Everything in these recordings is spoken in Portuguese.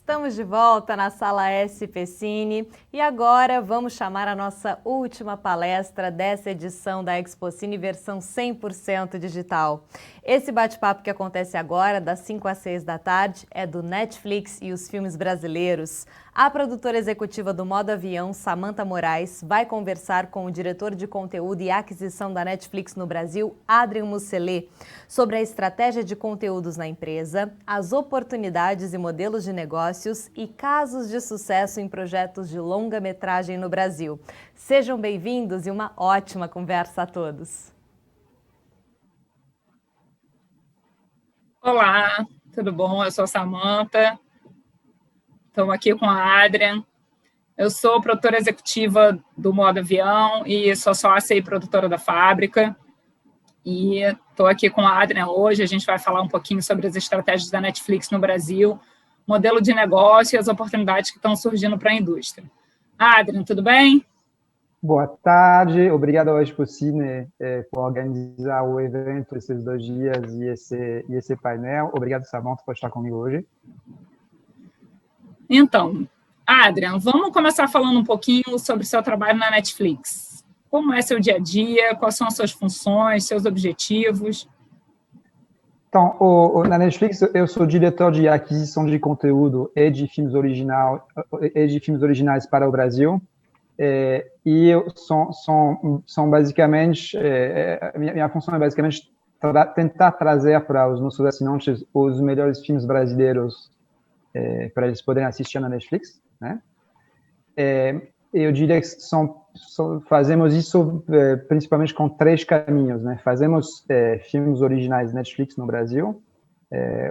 Estamos de volta na Sala SP Cine e agora vamos chamar a nossa última palestra dessa edição da Expo Cine versão 100% digital. Esse bate-papo que acontece agora, das 5 às 6 da tarde, é do Netflix e os filmes brasileiros. A produtora executiva do Modo Avião, Samantha Moraes, vai conversar com o diretor de conteúdo e aquisição da Netflix no Brasil, Adrian Musselé, sobre a estratégia de conteúdos na empresa, as oportunidades e modelos de negócios e casos de sucesso em projetos de longa-metragem no Brasil. Sejam bem-vindos e uma ótima conversa a todos. Olá, tudo bom? Eu sou a Samantha, estamos aqui com a Adrian. Eu sou produtora executiva do Modo Avião e sou sócia e produtora da fábrica. E estou aqui com a Adrian hoje, a gente vai falar um pouquinho sobre as estratégias da Netflix no Brasil, modelo de negócio e as oportunidades que estão surgindo para a indústria. Adrian, tudo bem? Boa tarde, obrigado ao Expo Cine por organizar o evento esses 2 dias e esse painel. Obrigado, Samantha, por estar comigo hoje. Então, Adrian, vamos começar falando um pouquinho sobre o seu trabalho na Netflix. Como é seu dia a dia, quais são as suas funções, seus objetivos? Então, na Netflix, eu sou diretor de aquisição de conteúdo e de filmes originais para o Brasil. E são basicamente, minha função é basicamente tentar trazer para os nossos assinantes os melhores filmes brasileiros para eles poderem assistir na Netflix, né? Eu diria que fazemos isso principalmente com 3 caminhos, né? Fazemos filmes originais Netflix no Brasil.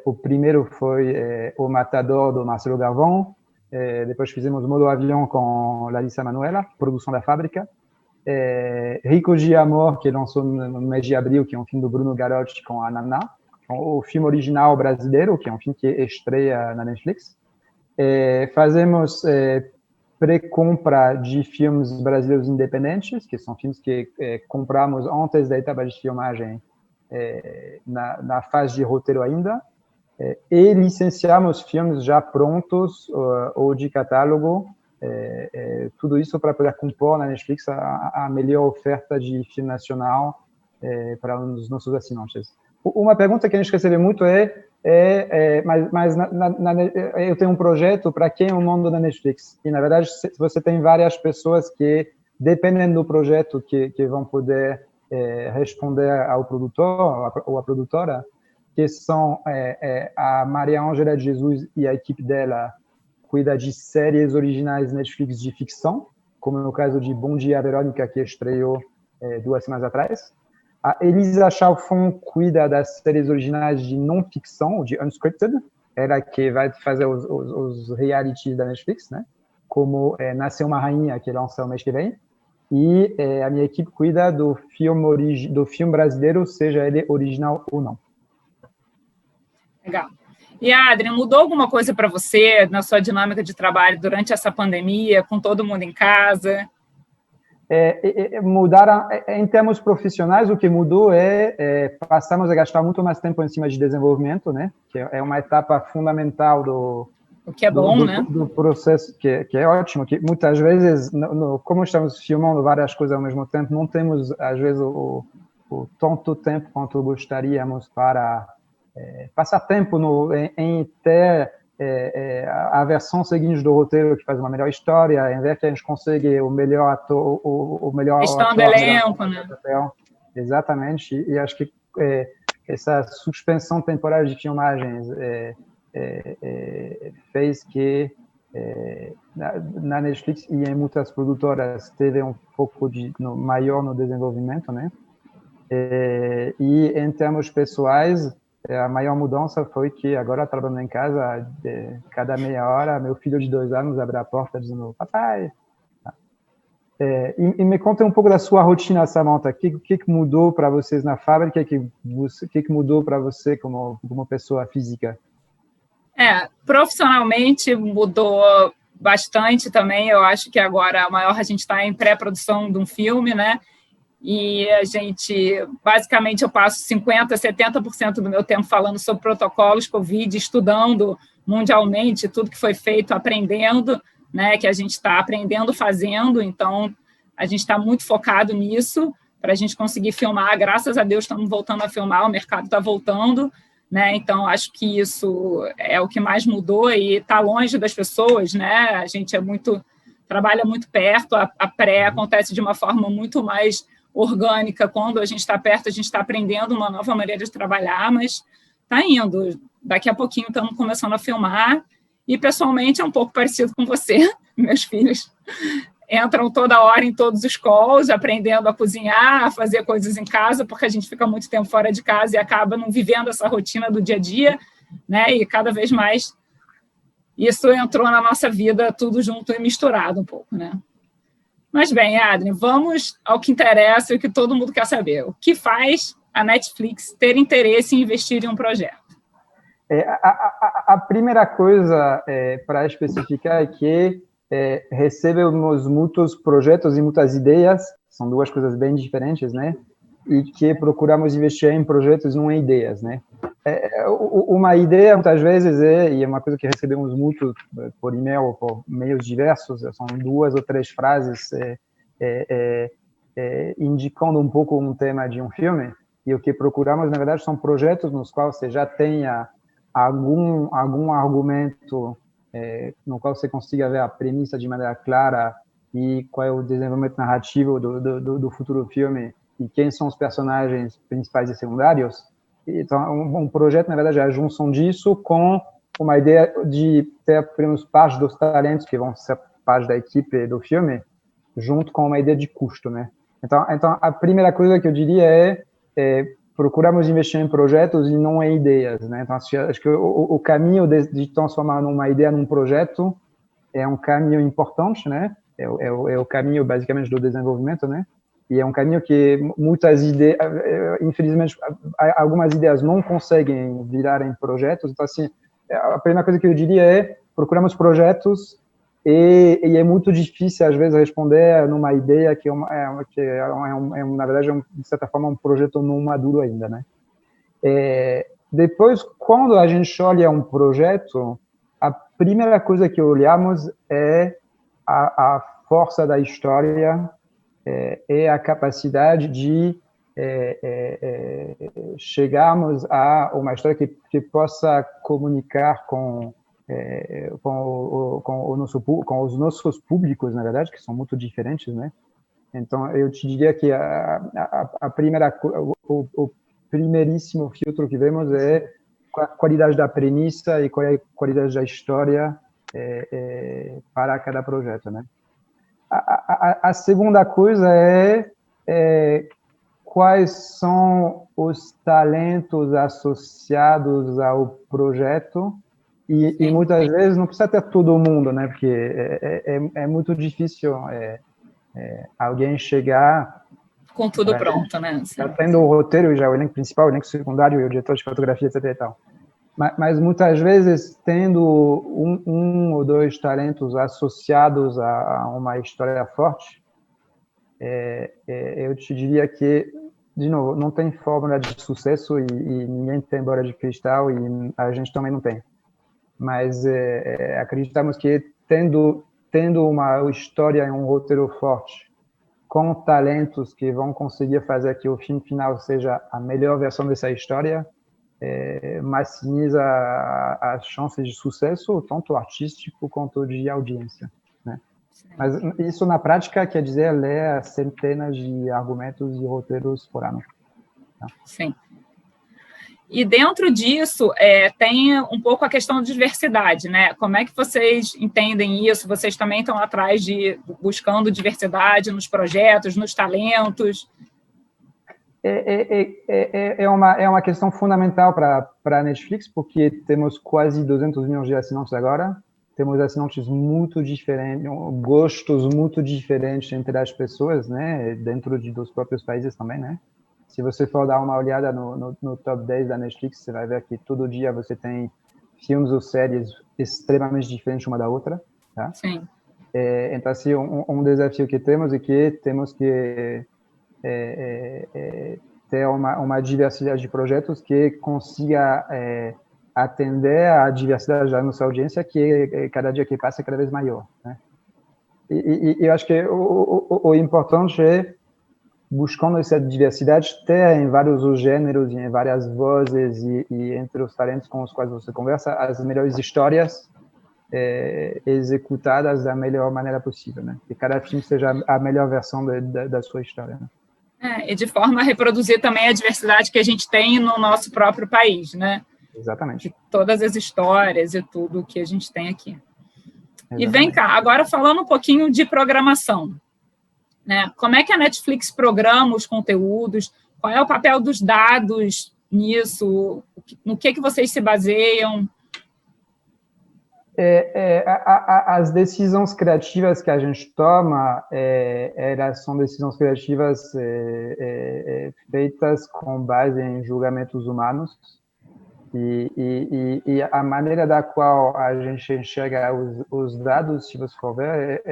O primeiro foi O Matador, do Marcelo Galvão. Depois fizemos Modo Avião com Larissa Manoela, produção da fábrica. Ricos de Amor, que lançou no mês de abril, que é um filme do Bruno Garotti com a Naná. O filme original brasileiro, que é um filme que estreia na Netflix. Fazemos pré-compra de filmes brasileiros independentes, que são filmes que compramos antes da etapa de filmagem, na fase de roteiro ainda. E licenciamos filmes já prontos ou de catálogo, tudo isso para poder compor na Netflix a melhor oferta de filme nacional para os nossos assinantes. Uma pergunta que a gente recebe muito mas eu tenho um projeto, para quem eu mando na Netflix? E, na verdade, você tem várias pessoas que, dependendo do projeto, que vão poder responder ao produtor ou à produtora, que são a Maria Ângela de Jesus e a equipe dela cuida de séries originais Netflix de ficção, como no caso de Bom Dia, Verônica, que estreou 2 semanas atrás. A Elisa Chalfon cuida das séries originais de não-ficção, de unscripted, ela que vai fazer os realities da Netflix, né? Como Nasceu uma Rainha, que lança o mês que vem. E a minha equipe cuida do filme brasileiro, seja ele original ou não. Legal. E, Adrian, mudou alguma coisa para você na sua dinâmica de trabalho durante essa pandemia, com todo mundo em casa? Mudaram, em termos profissionais, o que mudou passamos a gastar muito mais tempo em cima de desenvolvimento, né? Que é uma etapa fundamental o que é bom, né? Do processo, que é ótimo, que muitas vezes, como estamos filmando várias coisas ao mesmo tempo, não temos, às vezes, o tanto tempo quanto gostaríamos para passar tempo em ter a versão seguinte do roteiro, que faz uma melhor história, em vez que a gente consegue o melhor ator, o melhor questão do elenco, né? Exatamente, e acho que essa suspensão temporária de filmagens fez que na Netflix e em muitas produtoras teve um foco maior no desenvolvimento, né? E em termos pessoais, a maior mudança foi que agora, trabalhando em casa, cada meia hora, meu filho de 2 anos abre a porta dizendo, papai. E me conta um pouco da sua rotina, Samantha. O que mudou para vocês na fábrica? O que mudou para você como pessoa física? Profissionalmente mudou bastante também. Eu acho que agora a gente está em pré-produção de um filme, né? E a gente, basicamente, eu passo 50%, 70% do meu tempo falando sobre protocolos Covid, estudando mundialmente, tudo que foi feito aprendendo, né, que a gente está aprendendo fazendo, então a gente está muito focado nisso, para a gente conseguir filmar. Graças a Deus estamos voltando a filmar, o mercado está voltando, né? Então acho que isso é o que mais mudou e está longe das pessoas, né? A gente trabalha muito perto, a pré acontece de uma forma muito mais orgânica. Quando a gente está perto, a gente está aprendendo uma nova maneira de trabalhar, mas está indo. Daqui a pouquinho estamos começando a filmar e pessoalmente é um pouco parecido com você. Meus filhos entram toda hora em todos os calls, aprendendo a cozinhar, a fazer coisas em casa, porque a gente fica muito tempo fora de casa e acaba não vivendo essa rotina do dia a dia, né? E cada vez mais isso entrou na nossa vida tudo junto e misturado um pouco, né? Mas bem, Adrien, vamos ao que interessa e o que todo mundo quer saber. O que faz a Netflix ter interesse em investir em um projeto? A primeira coisa para especificar é que recebemos muitos projetos e muitas ideias, são duas coisas bem diferentes, né? E que procuramos investir em projetos, não em ideias, né? Uma ideia, muitas vezes, e é uma coisa que recebemos muito por e-mail ou por meios diversos, são 2 ou 3 frases indicando um pouco um tema de um filme, e o que procuramos, na verdade, são projetos nos quais você já tenha algum argumento no qual você consiga ver a premissa de maneira clara e qual é o desenvolvimento narrativo do futuro filme e quem são os personagens principais e secundários. Então, um projeto, na verdade, é a junção disso com uma ideia de ter, pelo menos, parte dos talentos que vão ser parte da equipe do filme, junto com uma ideia de custo, né? Então a primeira coisa que eu diria procuramos investir em projetos e não em ideias, né? Então, acho que o caminho de transformar uma ideia num projeto é um caminho importante, né? É o caminho, basicamente, do desenvolvimento, né? E é um caminho que muitas ideias, infelizmente, algumas ideias não conseguem virar em projetos. Então, assim, a primeira coisa que eu diria é procuramos projetos e é muito difícil, às vezes, responder numa ideia que na verdade, de certa forma, um projeto não maduro ainda, né? Depois, quando a gente olha um projeto, a primeira coisa que olhamos é a força da história, é a capacidade de chegarmos a uma história que possa comunicar com os nossos públicos, na verdade, que são muito diferentes, né? Então, eu te diria que o primeiríssimo filtro que vemos é a qualidade da premissa e qual é a qualidade da história para cada projeto, né? A segunda coisa é quais são os talentos associados ao projeto e muitas vezes não precisa ter todo mundo, né? Porque é muito difícil alguém chegar com tudo pronto, né? Já tendo o roteiro, já o elenco principal, o elenco secundário e o diretor de fotografia, etc. e tal. Mas muitas vezes, tendo um ou 2 talentos associados a uma história forte, eu te diria que, de novo, não tem fórmula de sucesso e ninguém tem bola de cristal e a gente também não tem. Mas acreditamos que tendo uma história e um roteiro forte, com talentos que vão conseguir fazer que o filme final seja a melhor versão dessa história, maximiza as chances de sucesso, tanto artístico quanto de audiência, né? Mas isso, na prática, quer dizer ler centenas de argumentos e roteiros por ano. Tá? Sim. E dentro disso, tem um pouco a questão de diversidade, né? Como é que vocês entendem isso? Vocês também estão atrás buscando diversidade nos projetos, nos talentos? É uma questão fundamental para a Netflix, porque temos quase 200 milhões de assinantes agora, temos assinantes muito diferentes, gostos muito diferentes entre as pessoas, né? Dentro dos próprios países também, né? Se você for dar uma olhada no top 10 da Netflix, você vai ver que todo dia você tem filmes ou séries extremamente diferentes uma da outra, tá? Sim. Então, assim, um desafio que temos é que temos que ter uma diversidade de projetos que consiga atender à diversidade da nossa audiência, que cada dia que passa é cada vez maior, né? E eu acho que o importante é, buscando essa diversidade, ter em vários os gêneros, em várias vozes e entre os talentos com os quais você conversa, as melhores histórias executadas da melhor maneira possível, né? Que cada filme seja a melhor versão da sua história, né? E de forma a reproduzir também a diversidade que a gente tem no nosso próprio país, né? Exatamente. De todas as histórias e tudo que a gente tem aqui. Exatamente. E vem cá, agora falando um pouquinho de programação, né? Como é que a Netflix programa os conteúdos? Qual é o papel dos dados nisso? No que vocês se baseiam? As decisões criativas que a gente toma, elas são decisões criativas feitas com base em julgamentos humanos e a maneira da qual a gente enxerga os dados, se você for ver,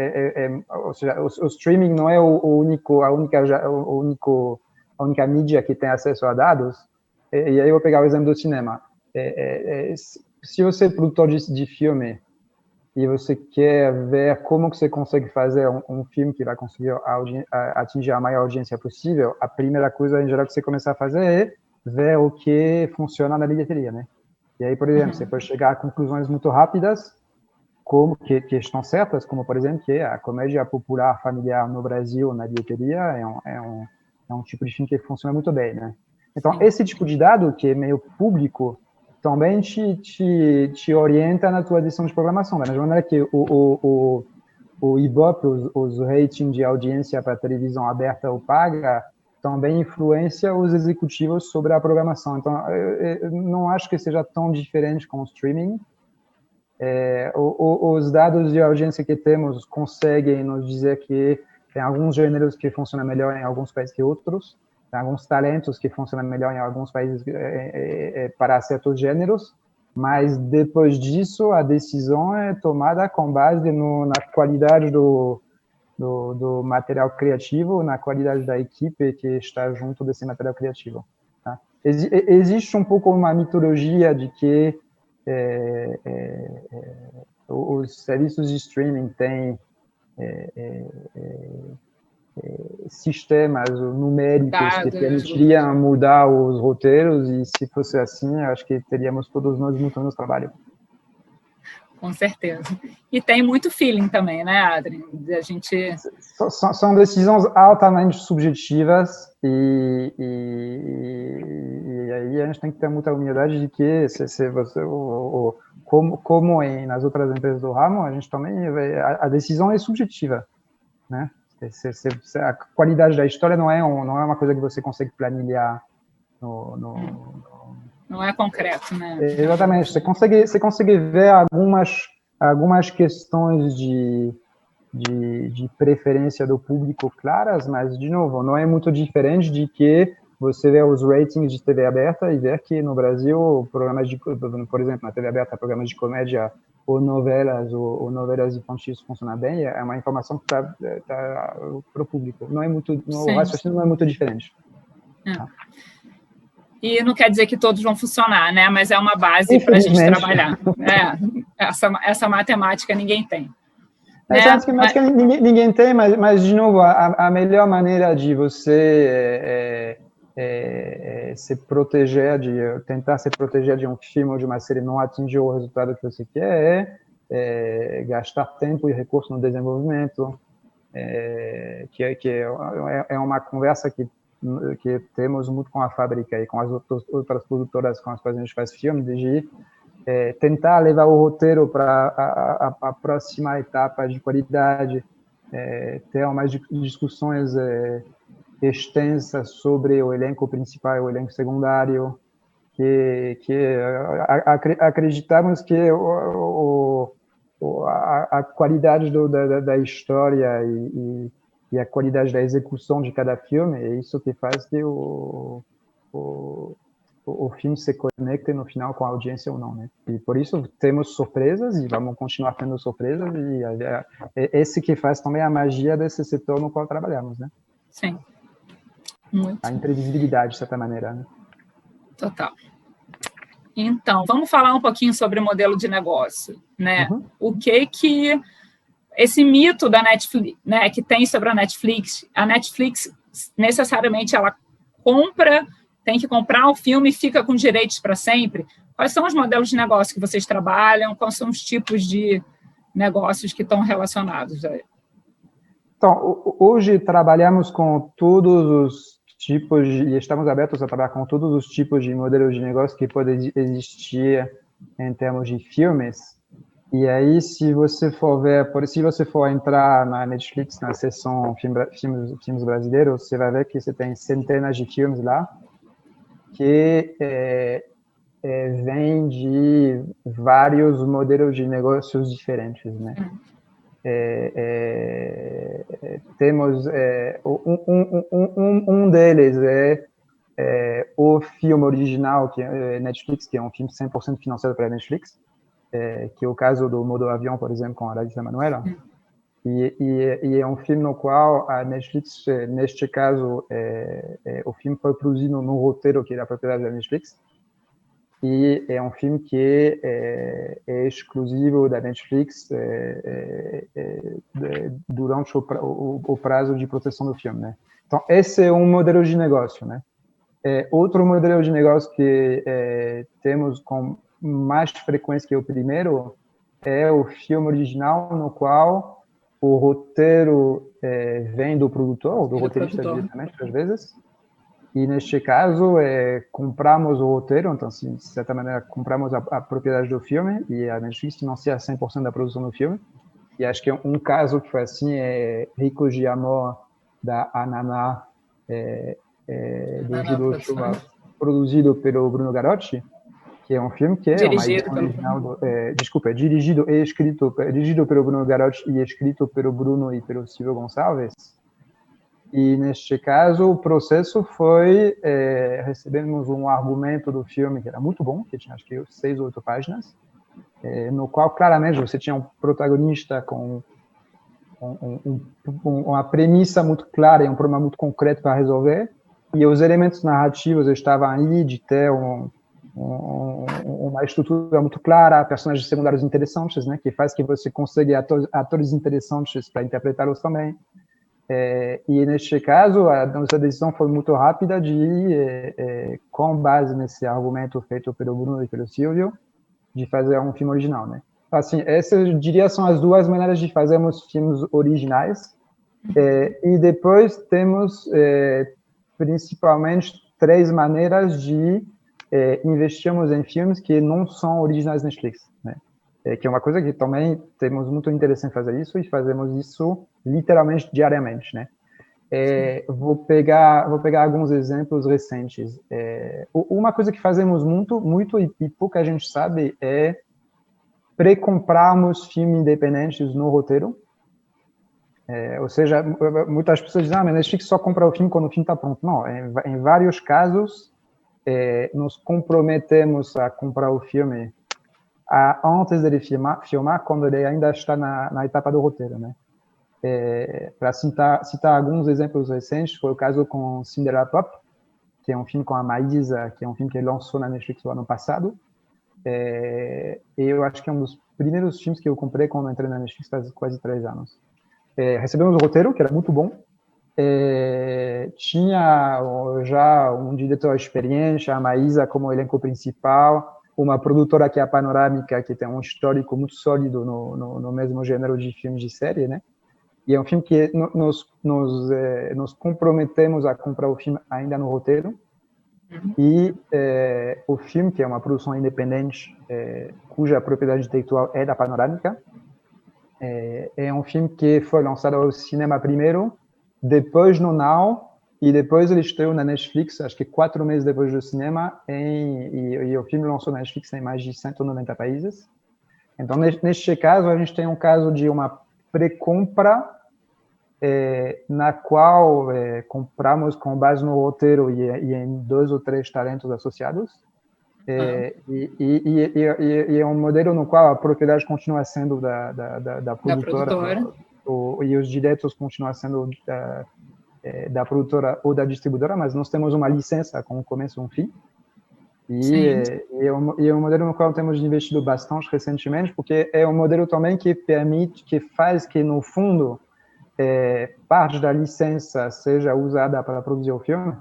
ou seja, o streaming não é a única mídia que tem acesso a dados. E aí eu vou pegar o exemplo do cinema. Se você é produtor de filme e você quer ver como que você consegue fazer um filme que vai conseguir atingir a maior audiência possível, a primeira coisa, em geral, que você começa a fazer é ver o que funciona na bilheteria, né? E aí, por exemplo, você pode chegar a conclusões muito rápidas, que estão certas, como, por exemplo, que a comédia popular familiar no Brasil, na bilheteria, é um tipo de filme que funciona muito bem, né? Então, esse tipo de dado, que é meio público, também te orienta na tua decisão de programação. Da mesma maneira que o Ibope, os ratings de audiência para televisão aberta ou paga, também influencia os executivos sobre a programação. Então, eu não acho que seja tão diferente com o streaming. Os dados de audiência que temos conseguem nos dizer que tem alguns gêneros que funcionam melhor em alguns países que outros, tem alguns talentos que funcionam melhor em alguns países para certos gêneros, mas depois disso a decisão é tomada com base na qualidade do material criativo, na qualidade da equipe que está junto desse material criativo. Tá? Existe um pouco uma mitologia de que os serviços de streaming têm sistemas numéricos que permitiriam mudar os roteiros, e se fosse assim, acho que teríamos todos nós muito menos trabalho. Com certeza. E tem muito feeling também, né, Adrien? A gente... São decisões altamente subjetivas e aí a gente tem que ter muita humildade de que como nas outras empresas do ramo, a gente também a decisão é subjetiva, né? A qualidade da história não é uma coisa que você consegue planilhar não é concreto, né? Exatamente. Você consegue ver algumas questões de preferência do público claras, mas, de novo, não é muito diferente de que você vê os ratings de TV aberta e ver que no Brasil, por exemplo, na TV aberta, programas de comédia ou novelas infantis funcionam bem, é uma informação que está para o público. Não é muito, o raciocínio não é muito diferente. Tá? E não quer dizer que todos vão funcionar, né? Mas é uma base para a gente trabalhar. Essa matemática ninguém tem. Né? Ninguém tem, mas de novo, a melhor maneira de você se proteger, tentar se proteger de um filme ou de uma série não atingir o resultado que você quer é gastar tempo e recurso no desenvolvimento, que é uma conversa que temos muito com a fábrica e com as outras produtoras com as quais a gente faz filme, de tentar levar o roteiro para a próxima etapa de qualidade, ter umas discussões extensas sobre o elenco principal e o elenco secundário, que acreditamos que a qualidade da história e a qualidade da execução de cada filme é isso que faz que o filme se conecte no final com a audiência ou não, né? E por isso temos surpresas e vamos continuar tendo surpresas, e é esse que faz também a magia desse setor no qual trabalhamos, né? Sim. Muito. A imprevisibilidade, de certa maneira, né? Total. Então, vamos falar um pouquinho sobre o modelo de negócio, né? Uhum. O que esse mito da Netflix, né, que tem sobre a Netflix necessariamente ela tem que comprar o filme e fica com direitos para sempre. Quais são os modelos de negócio que vocês trabalham? Quais são os tipos de negócios que estão relacionados a ele? Então, hoje trabalhamos com todos os tipos e estamos abertos a trabalhar com todos os tipos de modelos de negócio que podem existir em termos de filmes. E aí, se você for entrar na Netflix, na seção filmes brasileiros, você vai ver que você tem centenas de filmes lá que vêm de vários modelos de negócios diferentes, né? Temos um deles o filme original que é Netflix, que é um filme 100% financiado pela Netflix, que é o caso do Modo Avião, por exemplo, com a Larissa Manoela. E é um filme no qual a Netflix, neste caso, o filme foi produzido no roteiro que é da propriedade da Netflix, e é um filme que é exclusivo da Netflix durante o prazo de proteção do filme, né? Então, esse é um modelo de negócio, né? Outro modelo de negócio que temos com mais frequência que o primeiro é o filme original, no qual o roteiro vem do produtor, do roteirista diretamente, às vezes. E, neste caso, compramos o roteiro, então, assim, de certa maneira, compramos a propriedade do filme e a Netflix financia 100% da produção do filme. E acho que um caso que foi assim é Ricos de Amor, da Ananá, do Hiroshima, produzido pelo Bruno Garotti, que é um filme que é uma edição original. Dirigido pelo Bruno Garotti e escrito pelo Bruno e pelo Silvio Gonçalves. E, neste caso, o processo foi... recebemos um argumento do filme que era muito bom, que tinha, acho que, 6 ou 8 páginas, no qual, claramente, você tinha um protagonista com uma premissa muito clara e um problema muito concreto para resolver, e os elementos narrativos estavam aí de ter uma estrutura muito clara, personagens secundários interessantes, né, que faz que você consiga atores interessantes para interpretá-los também. E, neste caso, a nossa decisão foi muito rápida com base nesse argumento feito pelo Bruno e pelo Silvio, de fazer um filme original, né? Assim, essas, eu diria, são as duas maneiras de fazermos filmes originais. E depois temos, principalmente, 3 maneiras de investirmos em filmes que não são originais Netflix, né? Que é uma coisa que também temos muito interesse em fazer isso, e fazemos isso literalmente diariamente, né? Vou pegar alguns exemplos recentes. Uma coisa que fazemos muito e pouca gente sabe é pré-comprarmos filmes independentes no roteiro. Ou seja, muitas pessoas dizem, mas Netflix só compra o filme quando o filme está pronto. Não, em vários casos, nos comprometemos a comprar o filme antes dele filmar, quando ele ainda está na etapa do roteiro, né? Para citar alguns exemplos recentes, foi o caso com Cinderella Pop, que é um filme com a Maísa, que é um filme que lançou na Netflix no ano passado. Eu acho que é um dos primeiros filmes que eu comprei quando entrei na Netflix faz quase 3 anos. Recebemos o roteiro, que era muito bom. Tinha já um diretor experiente, a Maísa como elenco principal, uma produtora que é a Panorâmica, que tem um histórico muito sólido no mesmo gênero de filmes de série, né? E é um filme que nos comprometemos a comprar o filme ainda no roteiro. E o filme, que é uma produção independente, cuja propriedade intelectual é da Panorâmica, é um filme que foi lançado ao cinema primeiro, depois no Now, e depois ele estreou na Netflix, acho que 4 meses depois do cinema, e o filme lançou na Netflix em mais de 190 países. Então, neste caso, a gente tem um caso de uma pré-compra, na qual compramos com base no roteiro e em 2 ou 3 talentos associados. E é um modelo no qual a propriedade continua sendo da produtora. E os direitos continuam sendo da produtora ou da distribuidora, mas nós temos uma licença com um começo e um fim. E é um modelo no qual temos investido bastante recentemente, porque é um modelo também que permite, que faz que, no fundo, parte da licença seja usada para produzir o filme.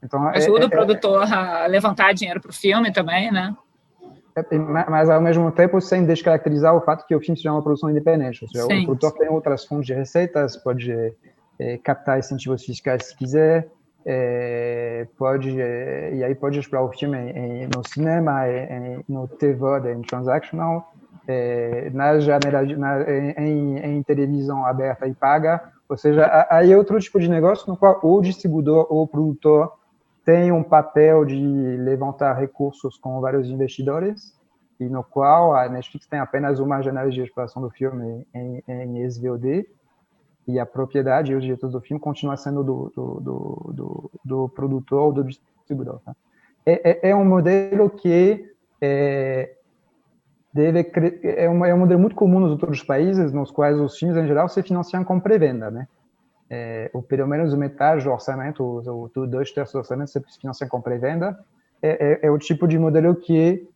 Então, ajuda o produtor a levantar dinheiro para o filme também, né? Mas, ao mesmo tempo, sem descaracterizar o fato que o filme seja uma produção independente. Ou seja, o produtor tem outras fontes de receitas, pode captar incentivos fiscais se quiser, e aí pode explorar o filme no cinema, no TVOD, em transactional, em televisão aberta e paga. Ou seja, aí é outro tipo de negócio no qual o distribuidor ou o produtor tem um papel de levantar recursos com vários investidores, e no qual a Netflix tem apenas uma janela de exploração do filme em SVOD, e a propriedade e os direitos do filme continua sendo do produtor ou do distribuidor. Tá? É um modelo que é um modelo muito comum nos outros países, nos quais os filmes, em geral, se financiam com pré-venda, né? Ou pelo menos metade do orçamento, ou 2/3 do orçamento se financia com pré-venda. É o tipo de modelo que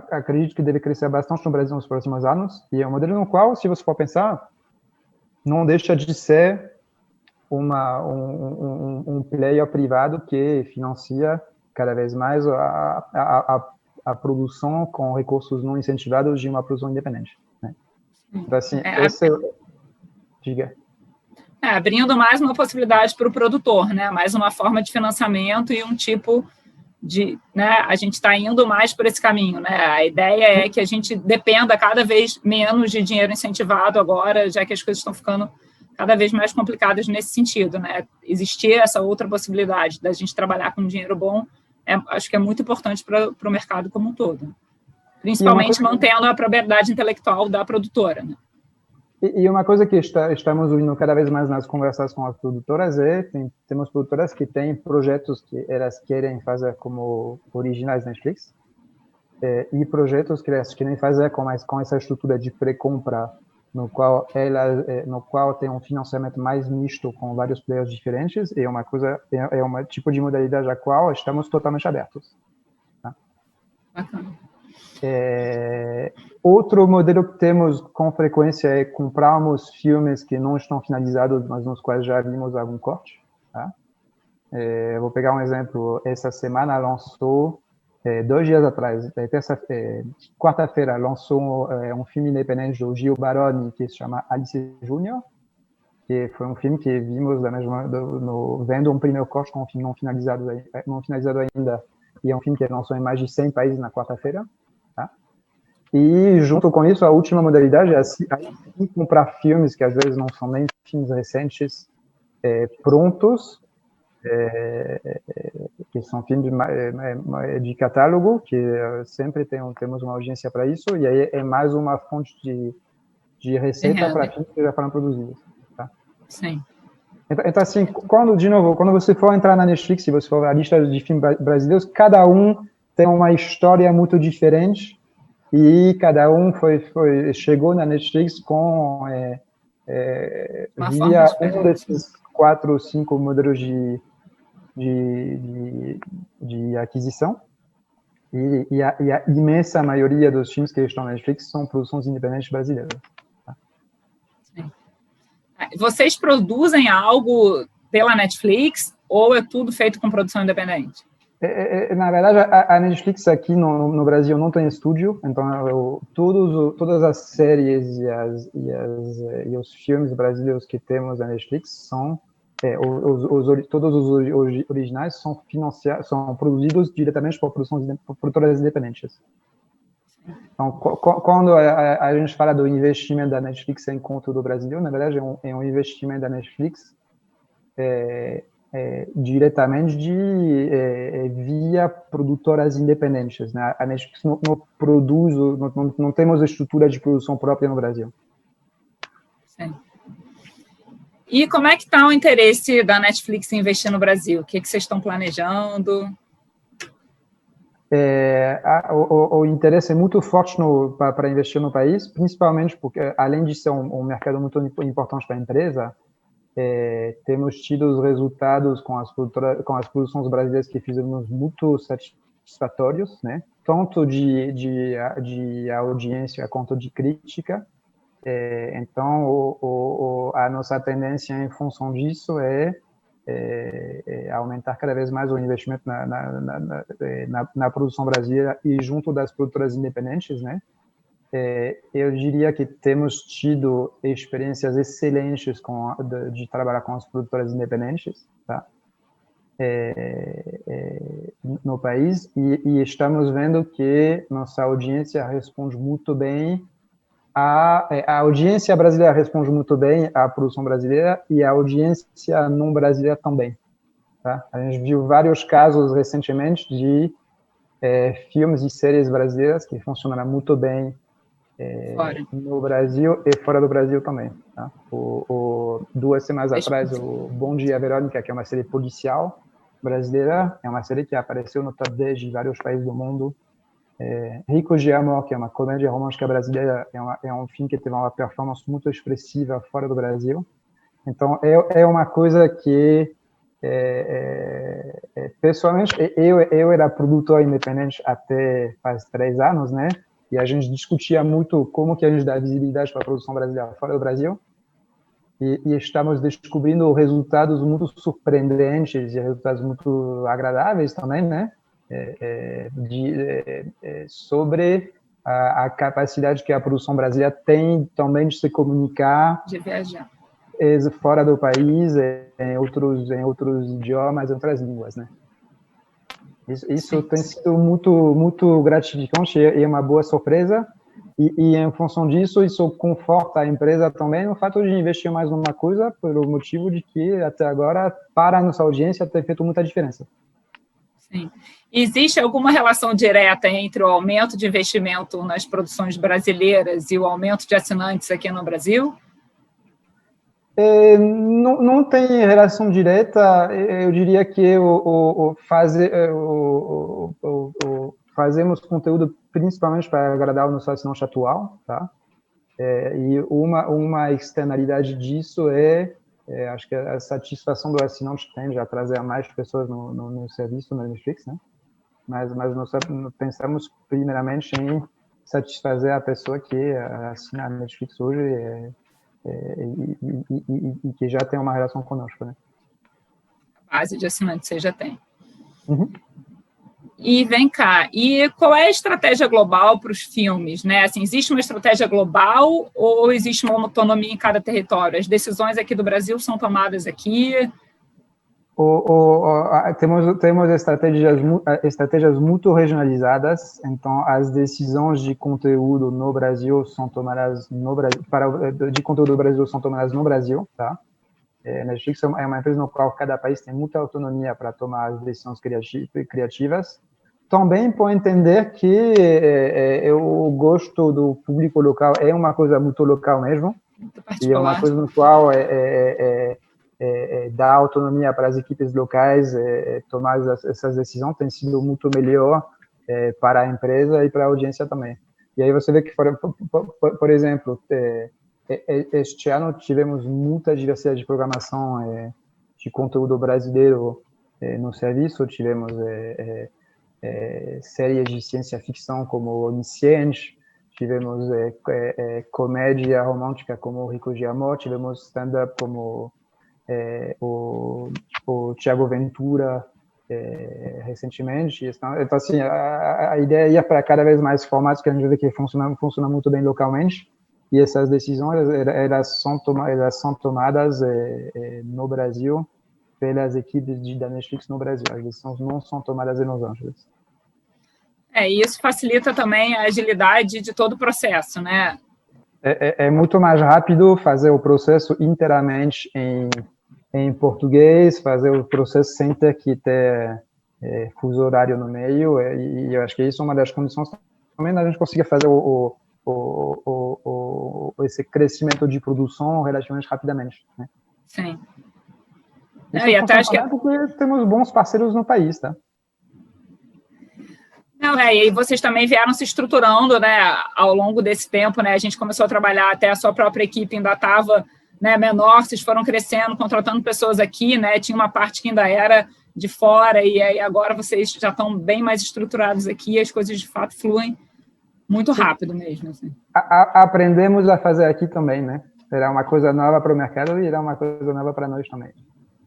acredito que deve crescer bastante no Brasil nos próximos anos, e é um modelo no qual, se você for pensar, não deixa de ser um player privado que financia cada vez mais a produção com recursos não incentivados de uma produção independente. Né? Então, assim, diga. Abrindo mais uma possibilidade para o produtor, né? Mais uma forma de financiamento e um tipo de, né? A gente está indo mais por esse caminho, né? A ideia é que a gente dependa cada vez menos de dinheiro incentivado agora, já que as coisas estão ficando cada vez mais complicadas nesse sentido, né? Existir essa outra possibilidade da gente trabalhar com dinheiro bom, acho que é muito importante para o mercado como um todo, principalmente mantendo a propriedade intelectual da produtora, né? E uma coisa que estamos ouvindo cada vez mais nas conversas com as produtoras temos produtoras que têm projetos que elas querem fazer como originais Netflix, e projetos que elas querem fazer com essa estrutura de pré-compra, no qual tem um financiamento mais misto com vários players diferentes, é um tipo de modalidade a qual estamos totalmente abertos. Tá? Bacana. Outro modelo que temos com frequência é comprarmos filmes que não estão finalizados, mas nos quais já vimos algum corte. Tá? Vou pegar um exemplo. Essa semana lançou, 2 dias atrás, quarta-feira, lançou um filme independente do Gio Baroni, que se chama Alice Júnior, que foi um filme que vimos vendo um primeiro corte com um filme não finalizado ainda, e é um filme que lançou em mais de 100 países na quarta-feira. E, junto com isso, a última modalidade é comprar filmes que, às vezes, não são nem filmes recentes, prontos, que são filmes de catálogo, que sempre temos uma audiência para isso, e aí é mais uma fonte de receita para filmes que já foram produzidos. Tá? Sim. Então, assim, quando você for entrar na Netflix, se você for ver a lista de filmes brasileiros, cada um tem uma história muito diferente, e cada um chegou na Netflix com via um desses 4 ou 5 modelos de aquisição, e a imensa maioria dos filmes que estão na Netflix são produções independentes brasileiras. Tá? Sim. Vocês produzem algo pela Netflix ou é tudo feito com produção independente? Na verdade, a Netflix aqui no Brasil não tem estúdio, então todas as séries e os filmes brasileiros que temos na Netflix são todos os originais são produzidos diretamente por produtoras independentes. Então, quando a gente fala do investimento da Netflix em conta do brasileiro, na verdade é um investimento da Netflix diretamente via produtoras independentes. Né? A Netflix não produz, não temos estrutura de produção própria no Brasil. Sim. E como é que está o interesse da Netflix em investir no Brasil? O que vocês estão planejando? O interesse é muito forte para investir no país, principalmente porque, além de ser um mercado muito importante para a empresa, temos tido os resultados com as produções brasileiras que fizemos muito satisfatórios, né? Tanto de audiência quanto de crítica. Então, a nossa tendência em função disso é aumentar cada vez mais o investimento na produção brasileira e junto das produtoras independentes, né? Eu diria que temos tido experiências excelentes de trabalhar com as produtoras independentes, tá? No país, e estamos vendo que nossa audiência responde muito bem a audiência brasileira responde muito bem à produção brasileira e a audiência não brasileira também. Tá? A gente viu vários casos recentemente de filmes e séries brasileiras que funcionaram muito bem no Brasil e fora do Brasil também. Tá? 2 semanas atrás, o Bom Dia, Verônica, que é uma série policial brasileira, é uma série que apareceu no top 10 de vários países do mundo. Ricos de Amor, que é uma comédia romântica brasileira, é um filme que teve uma performance muito expressiva fora do Brasil. Então, é uma coisa que, pessoalmente, eu era produtor independente até faz 3 anos, né? E a gente discutia muito como que a gente dá visibilidade para a produção brasileira fora do Brasil. E estamos descobrindo resultados muito surpreendentes e resultados muito agradáveis também, né? Sobre a capacidade que a produção brasileira tem também de se comunicar, de viajar fora do país, em outros idiomas, em outras línguas, né? Isso tem sido muito gratificante e é uma boa surpresa. E em função disso, isso conforta a empresa também no fato de investir mais numa coisa, pelo motivo de que até agora, para a nossa audiência, tem feito muita diferença. Sim. Existe alguma relação direta entre o aumento de investimento nas produções brasileiras e o aumento de assinantes aqui no Brasil? Não tem relação direta. Eu diria que fazemos conteúdo principalmente para agradar o nosso assinante atual, tá? E uma externalidade disso acho que a satisfação do assinante tende a trazer mais pessoas no serviço na Netflix, né? Mas nós pensamos primeiramente em satisfazer a pessoa que assina a Netflix hoje e que já tem uma relação conosco, né? A base de assinantes você já tem. Uhum. E vem cá, e qual é a estratégia global para os filmes, né? Assim, existe uma estratégia global ou existe uma autonomia em cada território? As decisões aqui do Brasil são tomadas aqui? Temos estratégias muito regionalizadas, então as decisões de conteúdo no Brasil são tomadas de conteúdo do Brasil são tomadas no Brasil, tá? Netflix é uma empresa no qual cada país tem muita autonomia para tomar as decisões criativas. Também por entender que eu gosto do público local, é uma coisa muito local mesmo, e é uma coisa no qual dar autonomia para as equipes locais tomar essas decisões tem sido muito melhor para a empresa e para a audiência também. E aí você vê que, por exemplo, este ano tivemos muita diversidade de programação de conteúdo brasileiro no serviço. Tivemos séries de ciência-ficção como Onisciente, tivemos comédia romântica como Ricos de Amor, tivemos stand-up como o Thiago Ventura recentemente. Então, assim, a ideia é ir para cada vez mais formatos que a gente vê que funciona muito bem localmente, e essas decisões elas são tomadas no Brasil pelas equipes da Netflix no Brasil. As decisões não são tomadas em Los Angeles. E isso facilita também a agilidade de todo o processo, né? É muito mais rápido fazer o processo inteiramente em português, fazer o processo sem ter que ter fuso horário no meio, e eu acho que isso é uma das condições também da gente conseguir fazer esse crescimento de produção relativamente rapidamente, né? Sim. Isso e até acho que porque temos bons parceiros no país, tá? E vocês também vieram se estruturando, né, ao longo desse tempo, né? A gente começou a trabalhar, até a sua própria equipe ainda estava, né, menor, vocês foram crescendo, contratando pessoas aqui, né? Tinha uma parte que ainda era de fora, e aí agora vocês já estão bem mais estruturados aqui, as coisas de fato fluem muito rápido mesmo. Assim. Aprendemos a fazer aqui também, né? Será uma coisa nova para o mercado e irá uma coisa nova para nós também.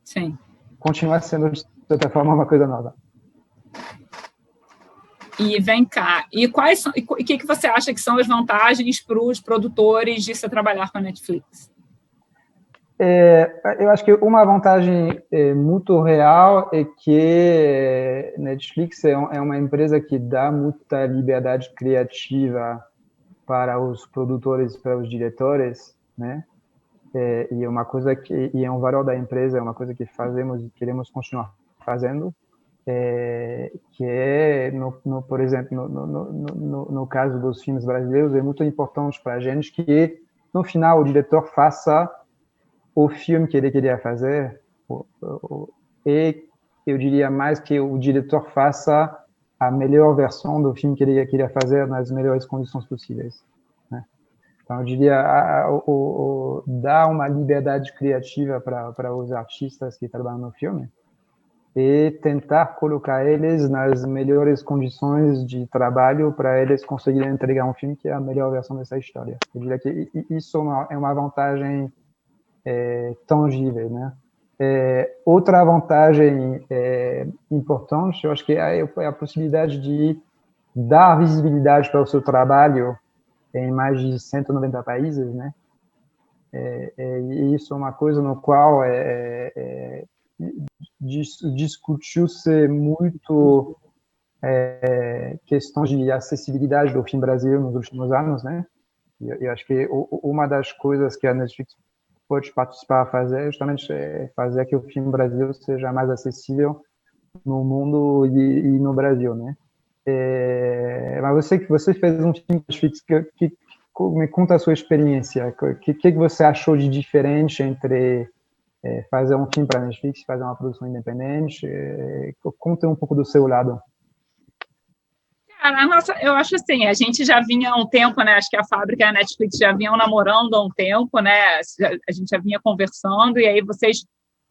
Sim. Continua sendo, de certa forma, uma coisa nova. E vem cá, e o que você acha que são as vantagens para os produtores de se trabalhar com a Netflix? Eu acho que uma vantagem muito real é que Netflix é uma empresa que dá muita liberdade criativa para os produtores, para os diretores, né? E é uma coisa e é um valor da empresa, é uma coisa que fazemos e queremos continuar fazendo, que é, por exemplo, no caso dos filmes brasileiros, é muito importante para a gente que, no final, o diretor faça o filme que ele queria fazer, e eu diria mais que o diretor faça a melhor versão do filme que ele queria fazer nas melhores condições possíveis. Né? Então, eu diria, dar uma liberdade criativa para os artistas que trabalham no filme e tentar colocar eles nas melhores condições de trabalho para eles conseguirem entregar um filme que é a melhor versão dessa história. Eu diria que isso é uma vantagem tangível, né? Outra vantagem importante, eu acho que é a possibilidade de dar visibilidade para o seu trabalho em mais de 190 países, né? E isso é uma coisa no qual discutiu-se muito questões de acessibilidade do filme brasileiro nos últimos anos, né? E eu acho que uma das coisas que a Netflix pode participar a fazer justamente fazer que o filme brasileiro seja mais acessível no mundo e no Brasil, né? Mas você fez um filme Netflix que me conta a sua experiência. O que você achou de diferente entre fazer um filme para a Netflix e fazer uma produção independente? Conta um pouco do seu lado. Eu acho assim, a gente já vinha há um tempo, né? Acho que a Fábrica e a Netflix já vinham namorando há um tempo, né? A gente já vinha conversando, e aí vocês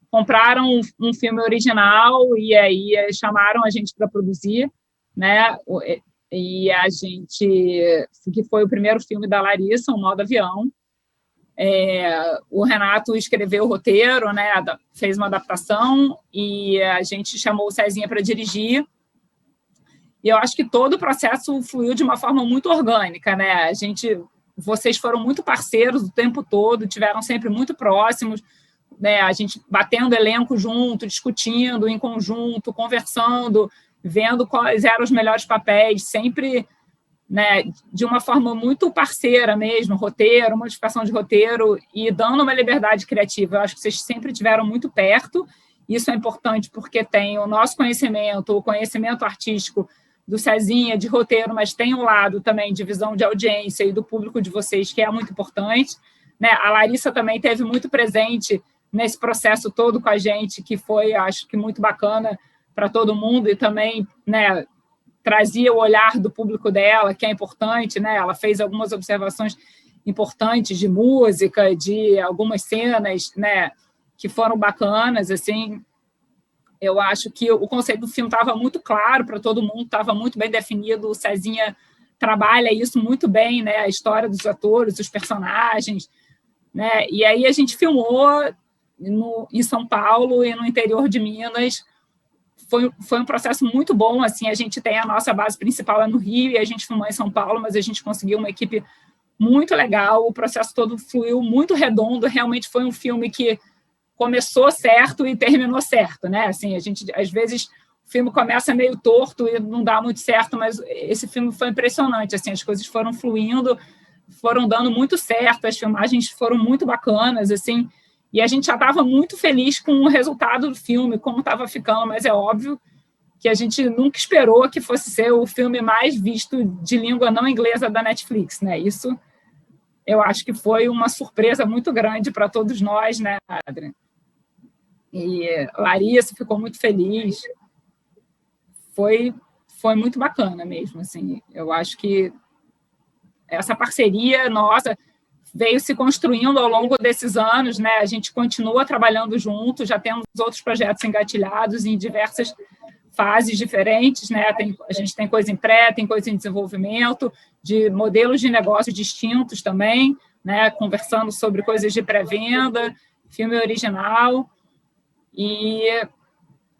compraram um filme original e aí chamaram a gente para produzir, né? E a gente, que foi o primeiro filme da Larissa, O Modo Avião. O Renato escreveu o roteiro, né? Fez uma adaptação e a gente chamou o Cezinha para dirigir. E eu acho que todo o processo fluiu de uma forma muito orgânica, né? Vocês foram muito parceiros o tempo todo, tiveram sempre muito próximos, né? A gente batendo elenco junto, discutindo em conjunto, conversando, vendo quais eram os melhores papéis, sempre, né, de uma forma muito parceira mesmo, roteiro, modificação de roteiro e dando uma liberdade criativa. Eu acho que vocês sempre estiveram muito perto. Isso é importante porque tem o nosso conhecimento, o conhecimento artístico do Cezinha, de roteiro, mas tem um lado também de visão de audiência e do público de vocês, que é muito importante. Né? A Larissa também teve muito presente nesse processo todo com a gente, que foi, acho que, muito bacana para todo mundo e também, né, trazia o olhar do público dela, que é importante. Né? Ela fez algumas observações importantes de música, de algumas cenas, né, que foram bacanas, assim. Eu acho que o conceito do filme estava muito claro para todo mundo, estava muito bem definido. O Cezinha trabalha isso muito bem, né? A história dos atores, os personagens, né? E aí a gente filmou em São Paulo e no interior de Minas. Foi um processo muito bom. Assim, a gente tem a nossa base principal é no Rio e a gente filmou em São Paulo, mas a gente conseguiu uma equipe muito legal. O processo todo fluiu muito redondo. Realmente foi um filme que começou certo e terminou certo, né? Assim, a gente, às vezes, o filme começa meio torto e não dá muito certo, mas esse filme foi impressionante, assim, as coisas foram fluindo, foram dando muito certo, as filmagens foram muito bacanas, assim, e a gente já estava muito feliz com o resultado do filme, como estava ficando, mas é óbvio que a gente nunca esperou que fosse ser o filme mais visto de língua não inglesa da Netflix, né? Isso eu acho que foi uma surpresa muito grande para todos nós, né, Adrian? E Larissa ficou muito feliz. Foi muito bacana mesmo, assim. Eu acho que essa parceria nossa veio se construindo ao longo desses anos, né? A gente continua trabalhando junto, já temos outros projetos engatilhados em diversas fases diferentes, né? A gente tem coisa em pré, tem coisa em desenvolvimento, de modelos de negócio distintos também, né? Conversando sobre coisas de pré-venda, filme original, e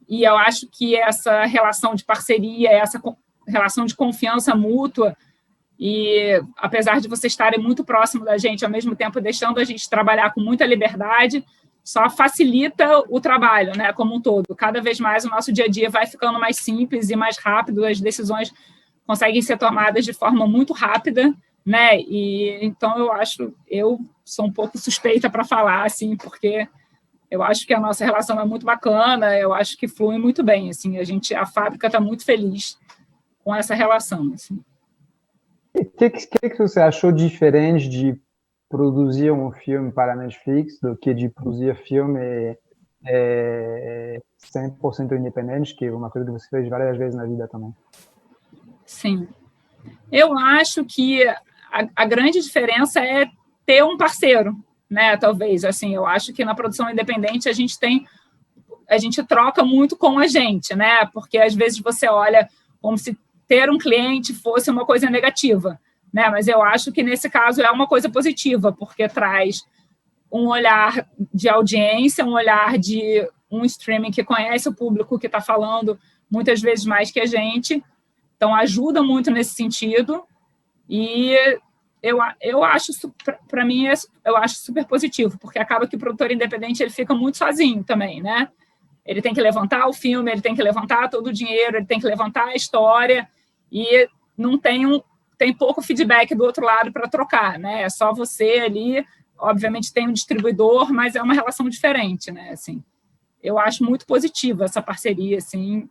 eu acho que essa relação de parceria, essa relação de confiança mútua, e apesar de vocês estarem muito próximo da gente, ao mesmo tempo deixando a gente trabalhar com muita liberdade, só facilita o trabalho, né, como um todo. Cada vez mais o nosso dia a dia vai ficando mais simples e mais rápido, as decisões conseguem ser tomadas de forma muito rápida, né, e então eu sou um pouco suspeita para falar, assim, porque eu acho que a nossa relação é muito bacana, eu acho que flui muito bem, assim, a fábrica está muito feliz com essa relação, assim. O que você achou diferente de produzir um filme para a Netflix do que de produzir filme 100% independente, que é uma coisa que você fez várias vezes na vida também? Sim. Eu acho que a grande diferença é ter um parceiro, né? Talvez, assim, eu acho que na produção independente a gente troca muito com a gente, né? Porque às vezes você olha como se ter um cliente fosse uma coisa negativa, né? Mas eu acho que nesse caso é uma coisa positiva, porque traz um olhar de audiência, um olhar de um streaming que conhece o público que está falando muitas vezes mais que a gente, então ajuda muito nesse sentido, e eu acho, para mim, eu acho super positivo, porque acaba que o produtor independente ele fica muito sozinho também, né? Ele tem que levantar o filme, ele tem que levantar todo o dinheiro, ele tem que levantar a história, e não tem pouco feedback do outro lado para trocar, né? É só você ali, obviamente tem um distribuidor, mas é uma relação diferente, né? Assim, eu acho muito positiva essa parceria, assim,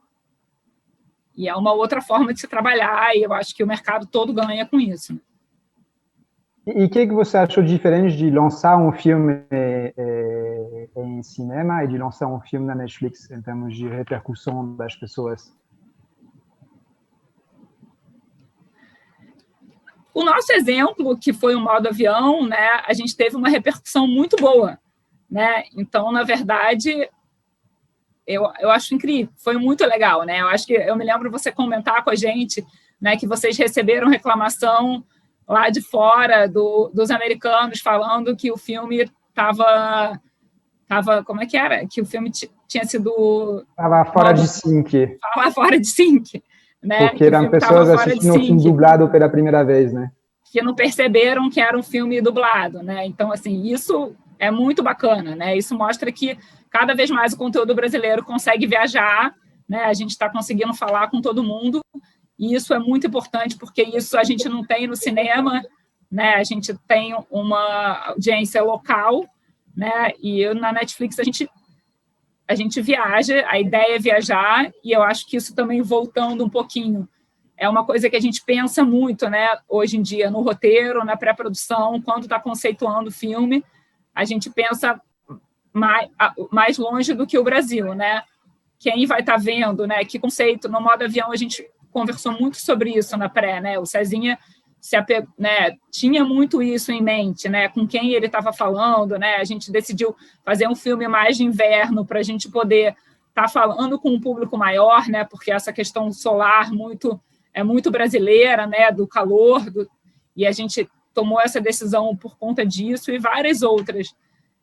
e é uma outra forma de se trabalhar, e eu acho que o mercado todo ganha com isso, né? E o que você achou diferente de lançar um filme em cinema e de lançar um filme na Netflix em termos de repercussão das pessoas? O nosso exemplo, que foi o modo avião, né, a gente teve uma repercussão muito boa, né? Então, na verdade, eu acho incrível, foi muito legal, né? Eu me lembro você comentar com a gente, né, que vocês receberam reclamação lá de fora dos americanos falando que o filme estava como é que era? Que o filme tinha sido... Estava fora de sync. Estava fora de sync, né? Porque eram pessoas assistindo o filme dublado pela primeira vez, né? Que não perceberam que era um filme dublado, né? Então, assim, isso é muito bacana, né? Isso mostra que cada vez mais o conteúdo brasileiro consegue viajar, né? A gente está conseguindo falar com todo mundo, e isso é muito importante, porque isso a gente não tem no cinema, né? A gente tem uma audiência local, né? E na Netflix a gente viaja, a ideia é viajar, e eu acho que isso também, voltando um pouquinho, é uma coisa que a gente pensa muito, né, hoje em dia, no roteiro, na pré-produção, quando está conceituando o filme, a gente pensa mais longe do que o Brasil, né? Quem vai estar vendo, né? Que conceito, no modo avião, a gente conversou muito sobre isso na pré, né? O Cezinha né, tinha muito isso em mente, né? Com quem ele estava falando, né? A gente decidiu fazer um filme mais de inverno para a gente poder estar falando com um público maior, né? Porque essa questão solar é muito brasileira, né? Do calor, e a gente tomou essa decisão por conta disso, e várias outras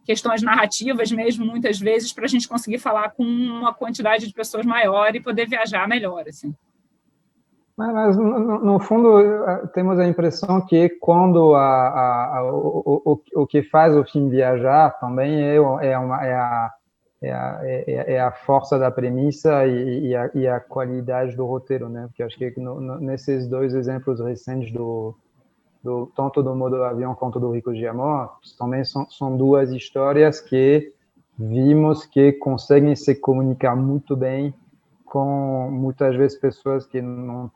questões narrativas mesmo, muitas vezes, para a gente conseguir falar com uma quantidade de pessoas maior e poder viajar melhor, assim. Mas no fundo, temos a impressão que quando o que faz o filme viajar também é a força da premissa e a qualidade do roteiro, né? Porque acho que nesses dois exemplos recentes tanto do Modo Avião quanto do Ricos de Amor, também são duas histórias que vimos que conseguem se comunicar muito bem com, muitas vezes, pessoas que não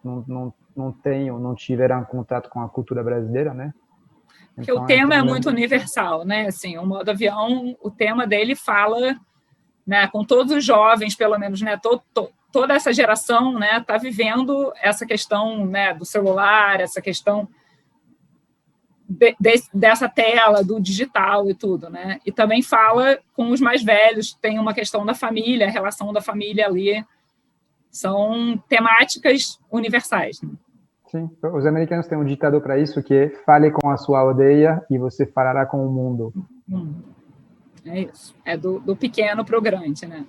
têm ou não tiveram contato com a cultura brasileira, né? Porque então, o tema é muito universal, né? Assim, o Modo Avião, o tema dele fala, né, com todos os jovens, pelo menos, né, toda essa geração, né, está vivendo essa questão, né, do celular, essa questão dessa tela, do digital e tudo, né? E também fala com os mais velhos, tem uma questão da família, a relação da família ali. São temáticas universais, né? Sim, os americanos têm um ditado para isso, que é fale com a sua aldeia e você falará com o mundo. É isso. É do pequeno para o grande, né?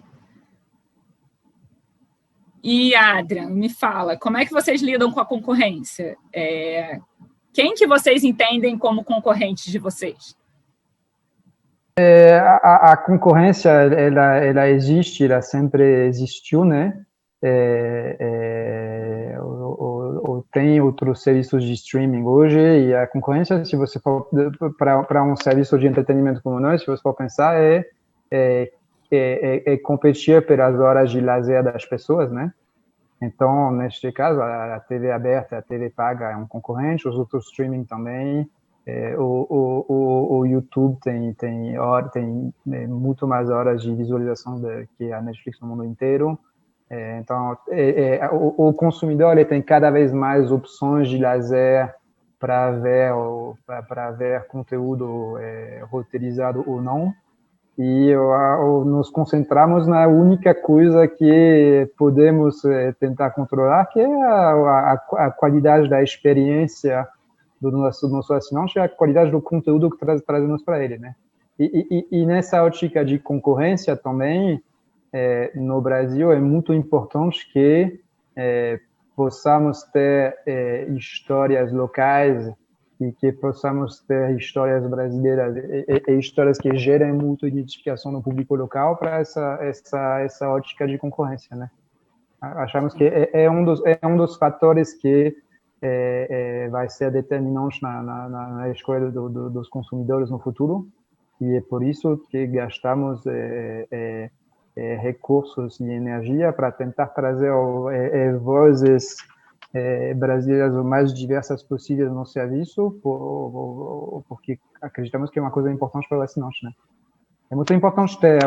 E, Adrian, me fala, como é que vocês lidam com a concorrência? Quem que vocês entendem como concorrentes de vocês? A concorrência, ela existe, ela sempre existiu, né? Tem outros serviços de streaming hoje, e a concorrência, se você for para um serviço de entretenimento como nós, se você for pensar, é competir pelas horas de lazer das pessoas, né? Então, neste caso, a TV aberta, a TV paga é um concorrente, os outros streaming também. O YouTube tem muito mais horas de visualização que a Netflix no mundo inteiro. Então, o consumidor ele tem cada vez mais opções de lazer para ver conteúdo roteirizado ou não. E nos concentramos na única coisa que podemos tentar controlar, que é a qualidade da experiência do nosso assinante, a qualidade do conteúdo que trazemos para ele, né? E nessa ótica de concorrência também, no Brasil é muito importante que possamos ter histórias locais e que possamos ter histórias brasileiras e histórias que gerem muita identificação no público local para essa ótica de concorrência, né? Achamos que é um dos fatores que vai ser determinante na escolha dos consumidores no futuro, e é por isso que gastamos recursos e energia para tentar trazer vozes brasileiras o mais diversas possíveis no serviço, porque acreditamos que é uma coisa importante para o assinante, né? É muito importante ter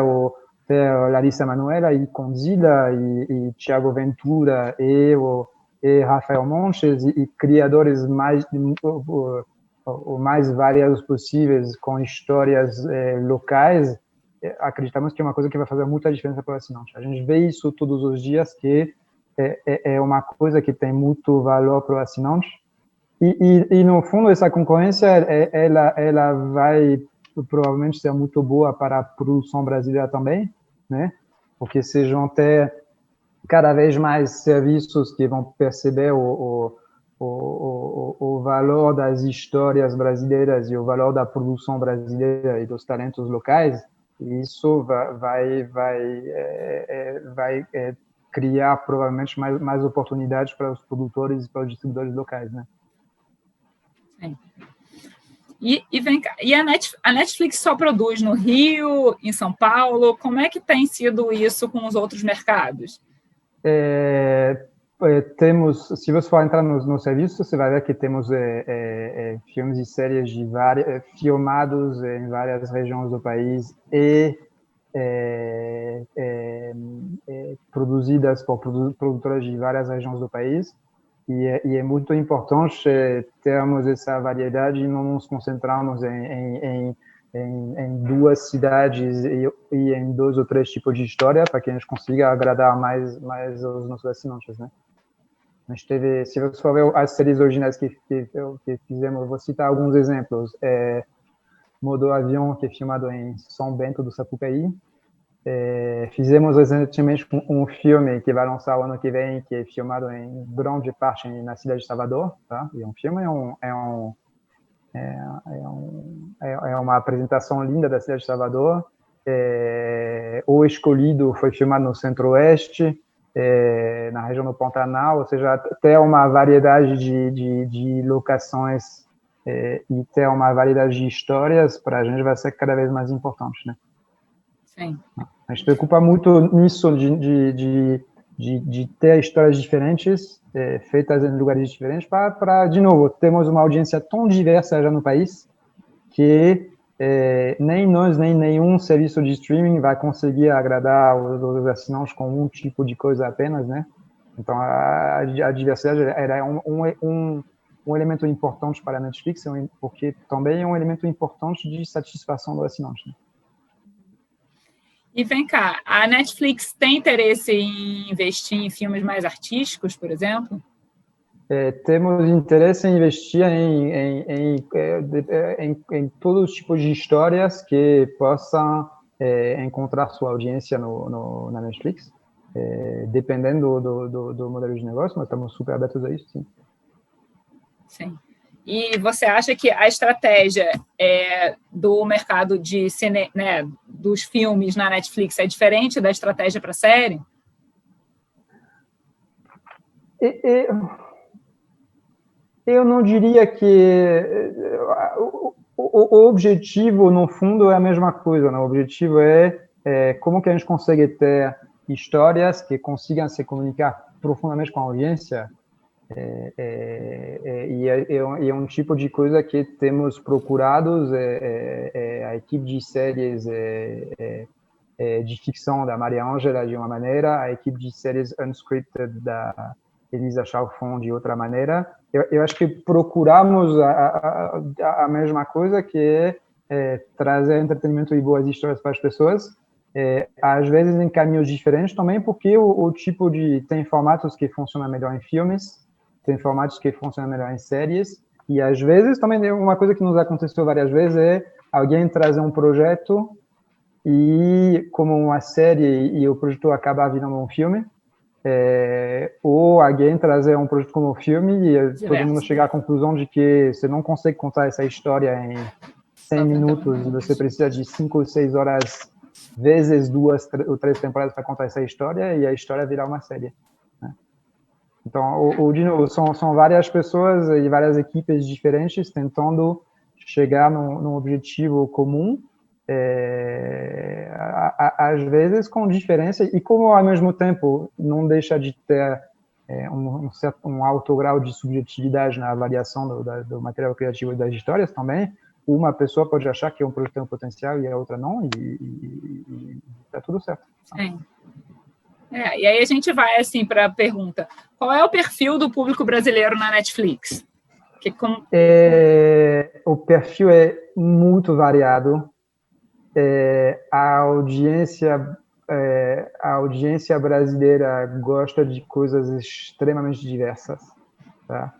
Larissa Manoela e Condzilla e Thiago Ventura e Rafael Montes e criadores o mais variados possíveis com histórias locais. Acreditamos que é uma coisa que vai fazer muita diferença para o assinante. A gente vê isso todos os dias, que é uma coisa que tem muito valor para o assinante. E no fundo, essa concorrência, ela vai provavelmente ser muito boa para a produção brasileira também, né? Porque se vão ter cada vez mais serviços que vão perceber o valor das histórias brasileiras e o valor da produção brasileira e dos talentos locais, isso vai criar provavelmente mais oportunidades para os produtores e para os distribuidores locais, né? Sim. E vem cá, e a Netflix só produz no Rio, em São Paulo? Como é que tem sido isso com os outros mercados? Se você for entrar no serviço, você vai ver que temos filmes e séries filmados em várias regiões do país e produzidas por produtoras de várias regiões do país. E é muito importante termos essa variedade e não nos concentrarmos em duas cidades e em 2 ou 3 tipos de história, para que a gente consiga agradar mais os nossos assinantes, né? A gente teve, se você for ver as séries originais que fizemos, eu vou citar alguns exemplos. Modo Avião, que é filmado em São Bento do Sapucaí. Fizemos recentemente um filme que vai lançar o ano que vem, que é filmado em grande parte na cidade de Salvador, tá? E um filme é uma apresentação linda da cidade de Salvador. O Escolhido foi filmado no Centro-Oeste, na região do Pantanal, ou seja, ter uma variedade de locações e ter uma variedade de histórias, para a gente vai ser cada vez mais importante, né? Sim. A gente se preocupa muito nisso, de ter histórias diferentes, feitas em lugares diferentes, para, de novo, temos uma audiência tão diversa já no país, que nem nós, nem nenhum serviço de streaming vai conseguir agradar os assinantes com um tipo de coisa apenas, né? Então, a diversidade era um elemento importante para a Netflix, porque também é um elemento importante de satisfação do assinante. E vem cá, a Netflix tem interesse em investir em filmes mais artísticos, por exemplo? Temos interesse em investir em todos os tipos de histórias que possam encontrar sua audiência na Netflix, dependendo do modelo de negócio, mas estamos super abertos a isso, sim. Sim. E você acha que a estratégia do mercado de cine, né, dos filmes na Netflix é diferente da estratégia para a série? Eu não diria que o objetivo, no fundo, é a mesma coisa, né? O objetivo é como que a gente consegue ter histórias que consigam se comunicar profundamente com a audiência, e é um tipo de coisa que temos procurado. A equipe de séries de ficção da Maria Ângela de uma maneira, a equipe de séries unscripted da Elisa Chalfon de outra maneira. Eu acho que procuramos a mesma coisa, que é trazer entretenimento e boas histórias para as pessoas, às vezes em caminhos diferentes também, porque o tipo de... Tem formatos que funcionam melhor em filmes, tem formatos que funcionam melhor em séries, e às vezes também uma coisa que nos aconteceu várias vezes é alguém trazer um projeto e como uma série e o projeto acaba virando um filme, ou alguém trazer um projeto como um filme e todo mundo chegar à conclusão de que você não consegue contar essa história em 100 minutos, e você precisa de 5 ou 6 horas, vezes 2 ou 3 temporadas para contar essa história, e a história virar uma série, né? Então, de novo, são várias pessoas e várias equipes diferentes tentando chegar num objetivo comum, às vezes com diferença, e como ao mesmo tempo não deixa de ter um alto grau de subjetividade na avaliação do material criativo e das histórias também. Uma pessoa pode achar que um projeto tem um potencial e a outra não, e tá tudo certo. Sim. E aí a gente vai assim para a pergunta: qual é o perfil do público brasileiro na Netflix? O perfil é muito variado. A audiência brasileira gosta de coisas extremamente diversas, tá?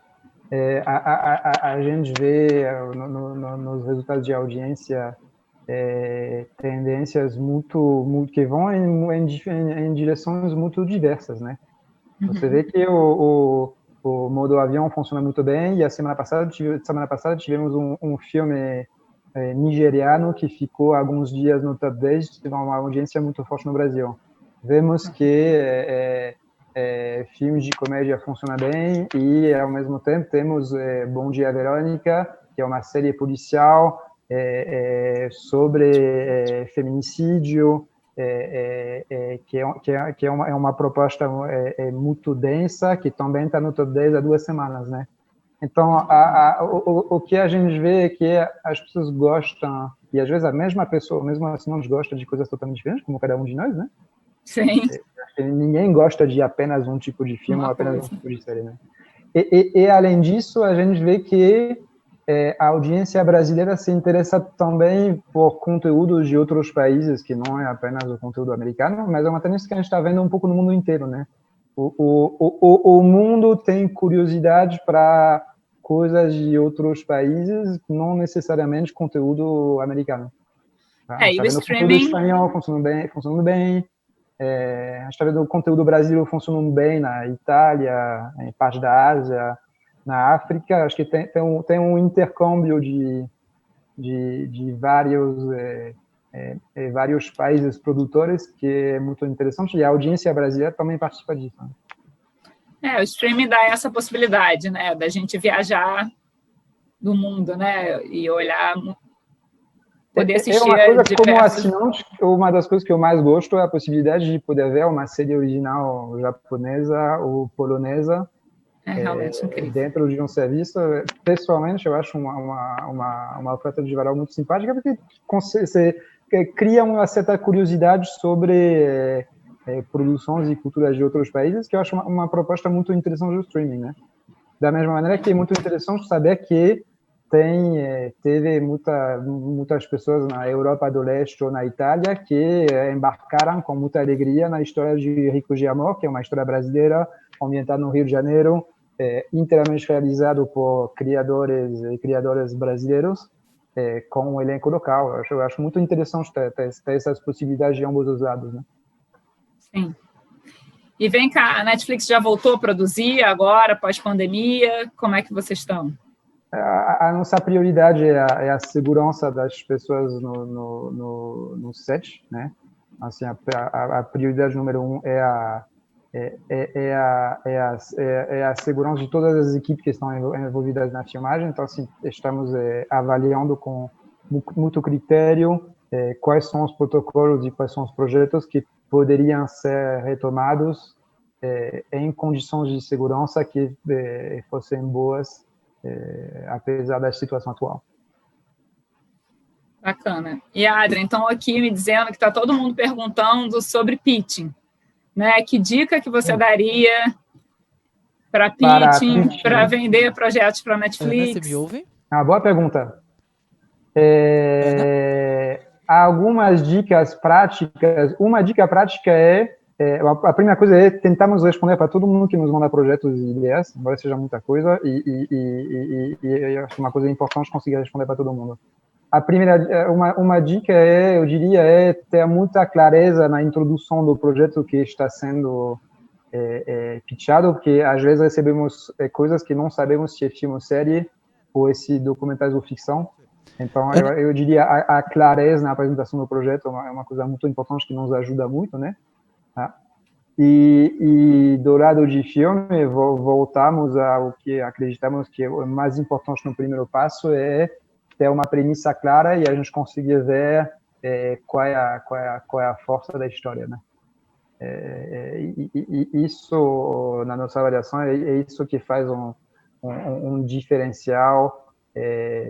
A gente vê nos resultados de audiência tendências muito que vão em direções muito diversas, né? Você vê que o modo avião funciona muito bem, e a semana passada tivemos um filme nigeriano que ficou alguns dias no top 10, teve uma audiência muito forte no Brasil. Vemos que filmes de comédia funcionam bem, e ao mesmo tempo temos Bom Dia Verônica, que é uma série policial sobre feminicídio, que é uma proposta muito densa, que também está no top 10 há 2 semanas, né? Então, o que a gente vê é que as pessoas gostam, e às vezes a mesma pessoa, mesmo assim, não gosta de coisas totalmente diferentes, como cada um de nós, né? Sim. Ninguém gosta de apenas um tipo de filme ou apenas um tipo de série, né? Além disso, a gente vê que a audiência brasileira se interessa também por conteúdos de outros países, que não é apenas o conteúdo americano, mas é uma tendência que a gente está vendo um pouco no mundo inteiro, né? O mundo tem curiosidade para coisas de outros países, não necessariamente conteúdo americano. Tá? A gente está vendo conteúdo espanhol funcionando bem. A gente está vendo o conteúdo brasileiro funcionando bem na Itália, em parte da Ásia, na África. Acho que tem um intercâmbio de vários países produtores que é muito interessante, e a audiência brasileira também participa disso, né? O streaming dá essa possibilidade, né, da gente viajar do mundo, né, e olhar, poder assistir uma coisa diversos... Como assinante, uma das coisas que eu mais gosto é a possibilidade de poder ver uma série original japonesa ou polonesa realmente incrível. Dentro de um serviço. Pessoalmente, eu acho uma oferta de valor muito simpática, porque você cria uma certa curiosidade sobre produções e culturas de outros países, que eu acho uma proposta muito interessante do streaming, né? Da mesma maneira que é muito interessante saber que teve muitas pessoas na Europa do Leste ou na Itália que embarcaram com muita alegria na história de Ricos de Amor, que é uma história brasileira ambientada no Rio de Janeiro, inteiramente realizado por criadores e criadoras brasileiros, com um elenco local. Eu acho muito interessante ter essas possibilidades de ambos os lados, né? Sim. E vem cá, a Netflix já voltou a produzir agora, pós-pandemia? Como é que vocês estão? A nossa prioridade é a segurança das pessoas no set, né? Assim, a prioridade número 1 é a segurança de todas as equipes que estão envolvidas na filmagem. Então, assim, estamos avaliando com muito critério quais são os protocolos e quais são os projetos que poderiam ser retomados em condições de segurança que fossem boas, apesar da situação atual. Bacana. E, Adria, então aqui me dizendo que está todo mundo perguntando sobre pitching, né? Que dica que você daria para pitching, para vender projetos para a Netflix? Ana, você me ouve? Boa pergunta. Há algumas dicas práticas. Uma dica prática a primeira coisa é tentarmos responder para todo mundo que nos manda projetos e ideias, embora seja muita coisa, e eu acho uma coisa importante conseguir responder para todo mundo. A primeira, uma dica eu diria, ter muita clareza na introdução do projeto que está sendo pitchado, porque às vezes recebemos coisas que não sabemos se é filme ou série, ou se documentários ou ficção. Então, eu diria a clareza na apresentação do projeto é uma coisa muito importante que nos ajuda muito, né? E do lado de filme, voltamos ao que acreditamos que é o mais importante no primeiro passo, é ter uma premissa clara e a gente conseguir ver qual é a força da história, né? Isso, na nossa avaliação, é isso que faz um diferencial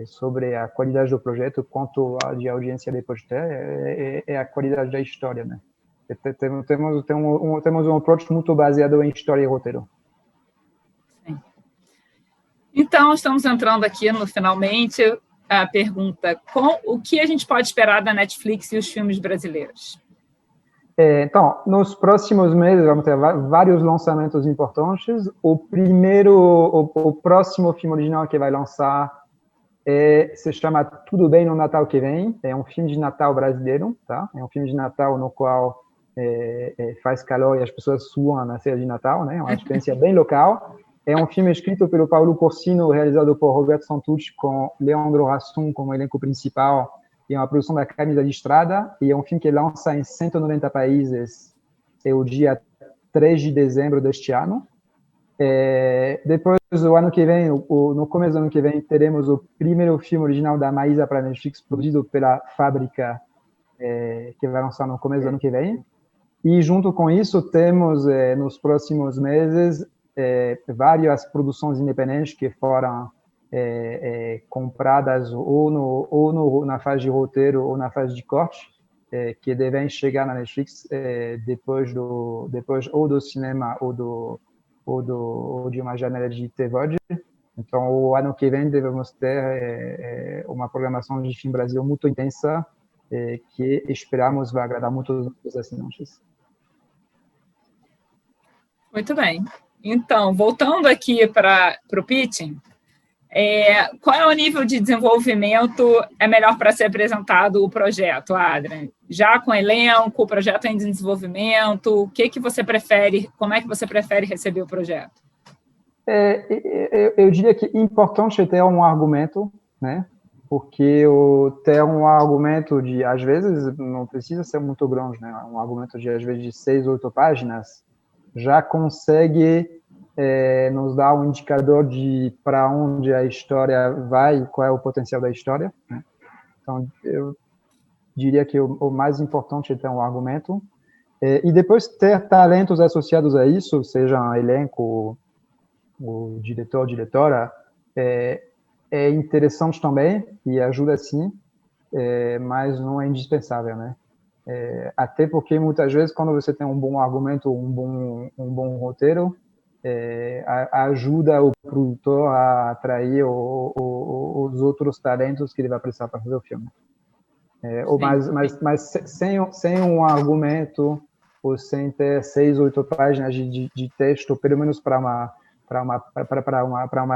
sobre a qualidade do projeto, quanto de audiência depois ter, é a qualidade da história, né? Temos um approach muito baseado em história e roteiro. Sim. Então, estamos entrando aqui no finalmente a pergunta: o que a gente pode esperar da Netflix e os filmes brasileiros? Então, nos próximos meses vamos ter vários lançamentos importantes. O próximo filme original que vai lançar se chama Tudo Bem no Natal que Vem. É um filme de Natal brasileiro, tá? É um filme de Natal no qual faz calor e as pessoas suam na ceia de Natal, né? É uma experiência bem local. É um filme escrito pelo Paulo Corsino, realizado por Roberto Santucci, com Leandro Hassum como elenco principal. É uma produção da Camisa de Estrada, e é um filme que lança em 190 países o dia 3 de dezembro deste ano. Depois, o ano que vem, no começo do ano que vem, teremos o primeiro filme original da Maísa para Netflix, produzido pela Fábrica, que vai lançar no começo do ano que vem. E, junto com isso, temos, nos próximos meses, várias produções independentes que foram compradas na fase de roteiro ou na fase de corte, que devem chegar na Netflix depois ou do cinema ou de uma janela de TVOD. Então, o ano que vem devemos ter uma programação de filme Brasil muito intensa, que esperamos vai agradar muito os assinantes. Muito bem. Então, voltando aqui para o pitching, qual é o nível de desenvolvimento melhor para ser apresentado o projeto, Adrian? Já com elenco, o projeto em desenvolvimento, o que você prefere, como é que você prefere receber o projeto? Eu diria que é importante ter um argumento, né? Porque ter um argumento às vezes, não precisa ser muito grande, né? Um argumento às vezes, de 6, 8 páginas, já consegue nos dar um indicador de para onde a história vai, qual é o potencial da história, né? Então, eu diria que o mais importante é ter um argumento, e depois ter talentos associados a isso, seja um elenco, o diretor, diretora, é interessante também e ajuda sim, mas não é indispensável, né? Até porque muitas vezes quando você tem um bom argumento, um bom roteiro, ajuda o produtor a atrair os outros talentos que ele vai precisar para fazer o filme. Mas sem um argumento, ou sem ter 6 ou 8 páginas de texto, pelo menos para uma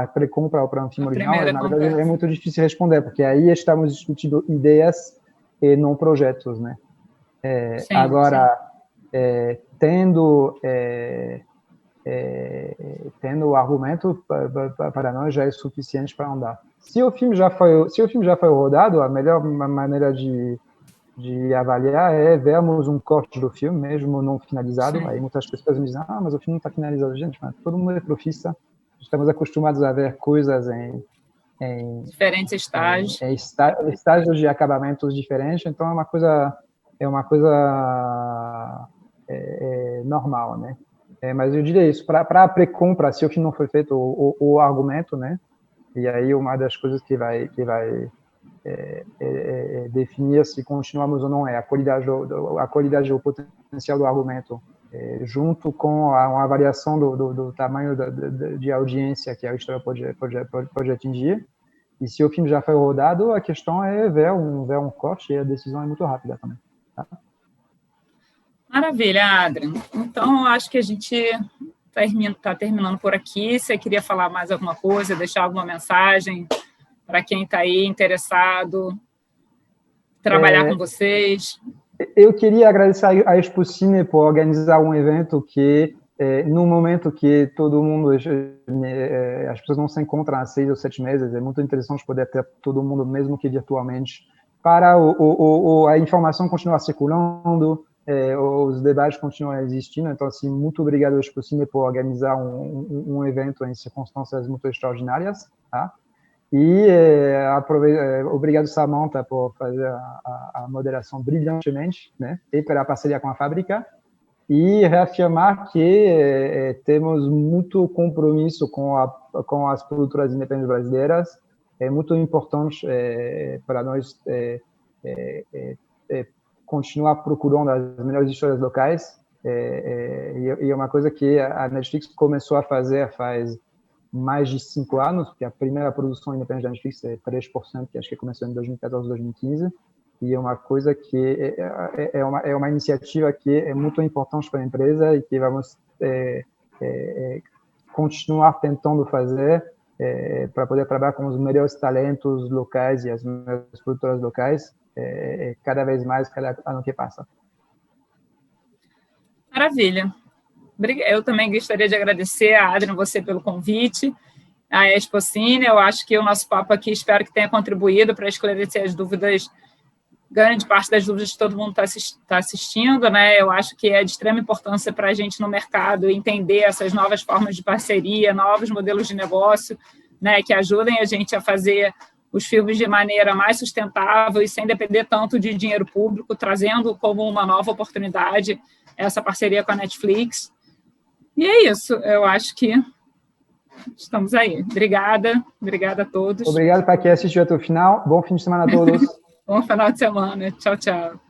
pré-compra ou para um filme original, na verdade é muito difícil responder, porque aí estamos discutindo ideias e não projetos, né? Agora, tendo o argumento para nós já é suficiente para andar. Se o filme já foi rodado, a melhor maneira de avaliar é vermos um corte do filme, mesmo não finalizado. Sim. Aí muitas pessoas me dizem, mas o filme não está finalizado. Gente, mas todo mundo é profissa, estamos acostumados a ver coisas em diferentes estágios. Estágios de acabamentos diferentes, então é uma coisa normal, né? Mas eu diria isso, para a pré-compra, se o filme não foi feito, o argumento, né? E aí uma das coisas que vai definir se continuamos ou não é a qualidade ou potencial do argumento, junto com uma avaliação do tamanho de audiência que a história pode atingir. E se o filme já foi rodado, a questão é ver um corte, e a decisão é muito rápida também. Tá? Maravilha, Adrian. Então, acho que a gente está terminando por aqui. Você queria falar mais alguma coisa, deixar alguma mensagem para quem está aí interessado, trabalhar com vocês? Eu queria agradecer a Expocine por organizar um evento que, no momento que todo mundo, as pessoas não se encontram há 6 ou 7 meses, é muito interessante poder ter todo mundo, mesmo que virtualmente, para a informação continuar circulando, os debates continuam existindo. Então, assim, muito obrigado, Expocine, por organizar um evento em circunstâncias muito extraordinárias, tá? E obrigado, Samantha, por fazer a moderação brilhantemente, né? E pela parceria com a fábrica. E reafirmar que temos muito compromisso com as produtoras independentes brasileiras. É muito importante para nós continuar procurando as melhores histórias locais. E é uma coisa que a Netflix começou a fazer faz mais de 5 anos, porque a primeira produção independente da Netflix é 3%, que acho que começou em 2014, 2015, e é uma coisa que é uma iniciativa que é muito importante para a empresa e que vamos continuar tentando fazer para poder trabalhar com os melhores talentos locais e as melhores produtoras locais, cada vez mais, cada ano que passa. Maravilha. Eu também gostaria de agradecer a Adrian, você pelo convite, a Expocine. Eu acho que o nosso papo aqui, espero que tenha contribuído para esclarecer as dúvidas, grande parte das dúvidas que todo mundo está assistindo, né? Eu acho que é de extrema importância para a gente no mercado entender essas novas formas de parceria, novos modelos de negócio, né, que ajudem a gente a fazer os filmes de maneira mais sustentável e sem depender tanto de dinheiro público, trazendo como uma nova oportunidade essa parceria com a Netflix. E é isso, eu acho que estamos aí. Obrigada a todos. Obrigado para quem assistiu até o final. Bom fim de semana a todos. Bom final de semana. Tchau, tchau.